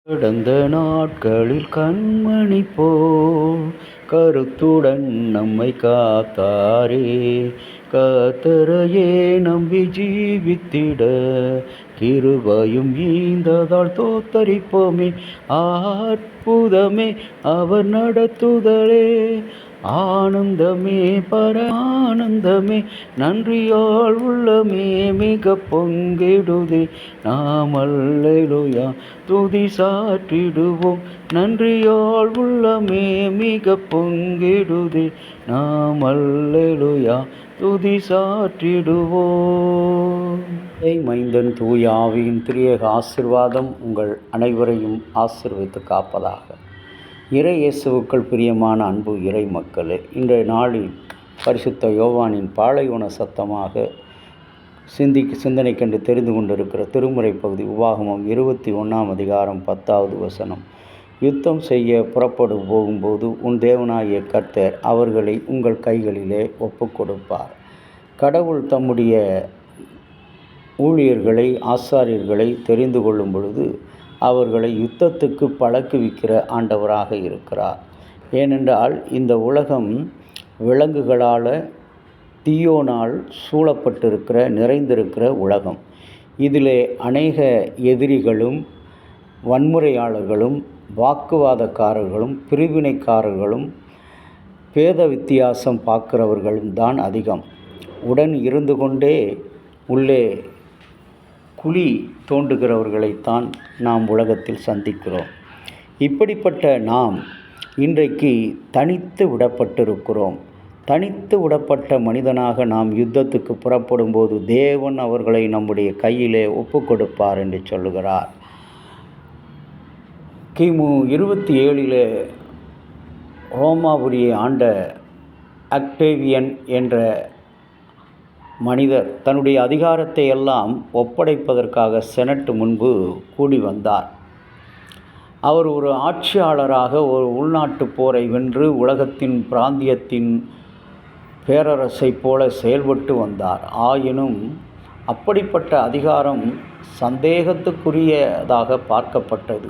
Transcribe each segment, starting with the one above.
கடந்த நாட்களில் கண்மணி போல் கருத்துடன் நம்மை காத்தாரே. கர்த்தரையே நம்பி ஜீவித்திட கிருபையும் ஈந்ததால் தோத்தரிப்போமே. அற்புதமே அவர் நடத்துதலே, ஆனந்தமே பரமானந்தமே. நன்றியால் உள்ளமே மிக பொங்கிடுதே. நாம் அல்லேலூயா துதி சாற்றிடுவோம். நன்றியால் உள்ளமே மிக பொங்கிடுதே. நாம் அல்லேலூயா துதி சாற்றிடுவோம். மைந்தன் தூய ஆவியின் திரியேக ஆசீர்வாதம் உங்கள் அனைவரையும் ஆசீர்வதித்து காப்பதாக. இறை இயேசுவுக்குள் பிரியமான அன்பு இறை மக்களே, இன்றைய நாளில் பரிசுத்த யோவானின் பாலைவன சத்தமாக சிந்தனை கண்டு தெரிந்து கொண்டிருக்கிற திருமுறை பகுதி உபாகமம் 21 அதிகாரம் 10வது வசனம். யுத்தம் செய்ய புறப்படும் போகும்போது உன் தேவனாகிய கர்த்தர் அவர்களை உங்கள் கைகளிலே ஒப்புக் கொடுப்பார். கடவுள் தம்முடைய ஊழியர்களை, ஆசாரியர்களை தெரிந்து கொள்ளும் பொழுது அவர்களை யுத்தத்துக்கு பழக்குவிக்கிற ஆண்டவராக இருக்கிறார். ஏனென்றால் இந்த உலகம் விலங்குகளால், தீயோனால் சூழப்பட்டிருக்கிற, நிறைந்திருக்கிற உலகம். இதிலே அநேக எதிரிகளும், வன்முறையாளர்களும், வாக்குவாதக்காரர்களும், பிரிவினைக்காரர்களும், பேத வித்தியாசம் பார்க்கிறவர்களும் தான் அதிகம். உடன் இருந்து கொண்டே உள்ளே குழி தோண்டுகிறவர்களைத்தான் நாம் உலகத்தில் சந்திக்கிறோம். இப்படிப்பட்ட நாம் இன்றைக்கு தனித்து விடப்பட்டிருக்கிறோம். தனித்து விடப்பட்ட மனிதனாக நாம் யுத்தத்துக்கு புறப்படும்போது தேவன் அவர்களை நம்முடைய கையிலே ஒப்பு கொடுப்பார் என்று சொல்லுகிறார். கிமு 27 ரோமாபுரியை ஆண்ட அக்டேவியன் என்ற மனிதர் தன்னுடைய அதிகாரத்தை எல்லாம் ஒப்படைப்பதற்காக செனட்டு முன்பு கூடி வந்தார். அவர் ஒரு ஆட்சியாளராக ஒரு உள்நாட்டு போரை வென்று உலகத்தின் பிராந்தியத்தின் பேரரசை போல செயல்பட்டு வந்தார். ஆயினும் அப்படிப்பட்ட அதிகாரம் சந்தேகத்துக்குரியதாக பார்க்கப்பட்டது.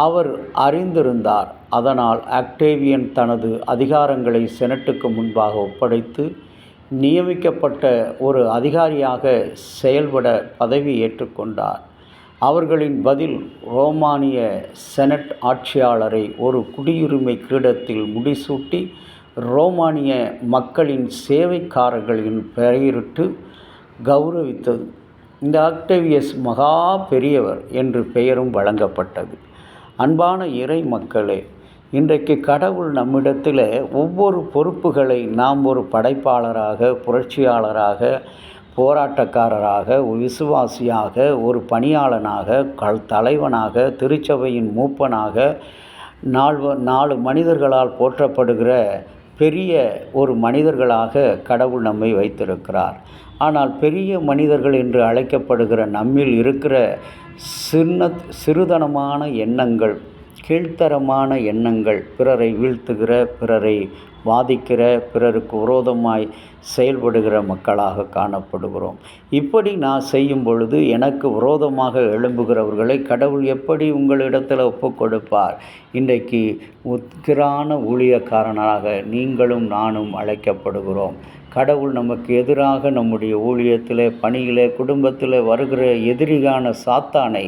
அவர் அறிந்திருந்தார். அதனால் அக்டேவியன் தனது அதிகாரங்களை செனட்டுக்கு முன்பாக ஒப்படைத்து நியமிக்கப்பட்ட ஒரு அதிகாரியாக செயல்பட பதவி ஏற்றுக்கொண்டார். அவர்களின் பதில் ரோமானிய செனட் ஆட்சியாளரை ஒரு குடியுரிமை கிரீடத்தில் முடிசூட்டி ரோமானிய மக்களின் சேவைக்காரர்களின் பெயரிட்டு கௌரவித்தது. இந்த அக்டேவியஸ் மகா பெரியவர் என்று பெயரும் வழங்கப்பட்டது. அன்பான இறை மக்களே, இன்றைக்கு கடவுள் நம்மிடத்தில் ஒவ்வொரு பொறுப்புகளை நாம் ஒரு படைப்பாளராக, புரட்சியாளராக, போராட்டக்காரராக, விசுவாசியாக, ஒரு பணியாளனாக, தலைவனாக, திருச்சபையின் மூப்பனாக, 4 மனிதர்களால் போற்றப்படுகிற பெரிய ஒரு மனிதர்களாக கடவுள் நம்மை வைத்திருக்கிறார். ஆனால் பெரிய மனிதர்கள் என்று அழைக்கப்படுகிற நம்மில் இருக்கிற சிறுதனமான எண்ணங்கள், கீழ்த்தரமான எண்ணங்கள், பிறரை வீழ்த்துகிற, பிறரை வாதிக்கிற, பிறருக்கு விரோதமாய் செயல்படுகிற மக்களாக காணப்படுகிறோம். இப்படி நான் செய்யும் பொழுது எனக்கு விரோதமாக எழும்புகிறவர்களை கடவுள் எப்படி உங்களிடத்தில் ஒப்புக் கொடுப்பார்? இன்றைக்கு உக்கிரான ஊழியக்காரனாக நீங்களும் நானும் அழைக்கப்படுகிறோம். கடவுள் நமக்கு எதிராக நம்முடைய ஊழியத்தில், பணியில், குடும்பத்தில் வருகிற எதிரியான சாத்தானை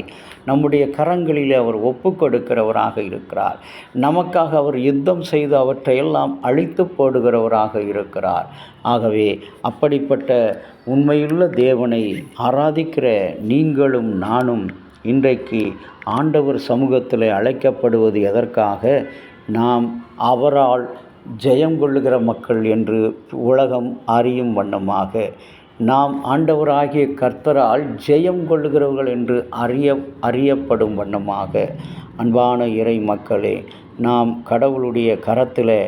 நம்முடைய கரங்களிலே அவர் ஒப்பு கொடுக்கிறவராக இருக்கிறார். நமக்காக அவர் யுத்தம் செய்து அவற்றையெல்லாம் அழித்து போடுகிறவராக இருக்கிறார். ஆகவே அப்படிப்பட்ட உண்மையுள்ள தேவனை ஆராதிக்கிற நீங்களும் நானும் இன்றைக்கு ஆண்டவர் சமூகத்தில் அழைக்கப்படுவது எதற்காக? நாம் அவரால் ஜெயம் கொள்ளுகிற மக்கள் என்று உலகம் அறியும் வண்ணமாக, நாம் ஆண்டவராகிய கர்த்தரால் ஜெயம் கொள்ளுகிறவர்கள் என்று அறியப்படும் வண்ணமாக. அன்பான இறை மக்களே, நாம் கடவுளுடைய கரத்தில்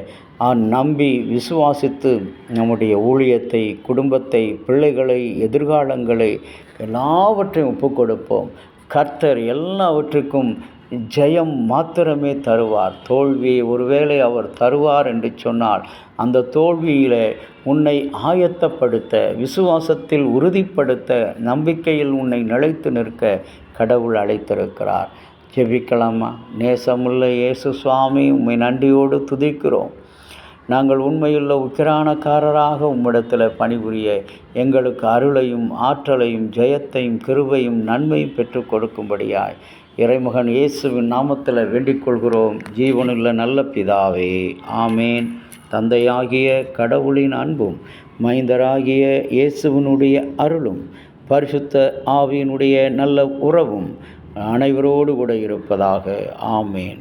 நம்பி விசுவாசித்து நம்முடைய ஊழியத்தை, குடும்பத்தை, பிள்ளைகளை, எதிர்காலங்களை எல்லாவற்றையும் ஒப்புக் கொடுப்போம். கர்த்தர் எல்லாவற்றுக்கும் ஜெயம் மாத்திரமே தருவார். தோல்வியை ஒருவேளை அவர் தருவார் என்று சொன்னால் அந்த தோல்வியில் உன்னை ஆயத்தப்படுத்த, விசுவாசத்தில் உறுதிப்படுத்த, நம்பிக்கையில் உன்னை நிலைத்து நிற்க கடவுள் அழைத்திருக்கிறார். ஜெபிக்கலாமா? நேசமுள்ள இயேசு சுவாமி, உம்மை நன்றியோடு துதிக்கிறோம். நாங்கள் உண்மையுள்ள உக்கிரானக்காரராக உம்மிடத்தில் பணிபுரிய எங்களுக்கு அருளையும் ஆற்றலையும் ஜெயத்தையும் கிருபையும் நன்மையும் பெற்றுக் கொடுக்கும்படியாய் இறைமகன் இயேசுவின் நாமத்தில் வேண்டிக் கொள்கிறோம் ஜீவனுள்ள நல்ல பிதாவே, ஆமேன். தந்தையாகிய கடவுளின் அன்பும் மைந்தராகிய இயேசுவினுடைய அருளும் பரிசுத்த ஆவியினுடைய நல்ல உறவும் அனைவரோடு கூட இருப்பதாக. ஆமேன்.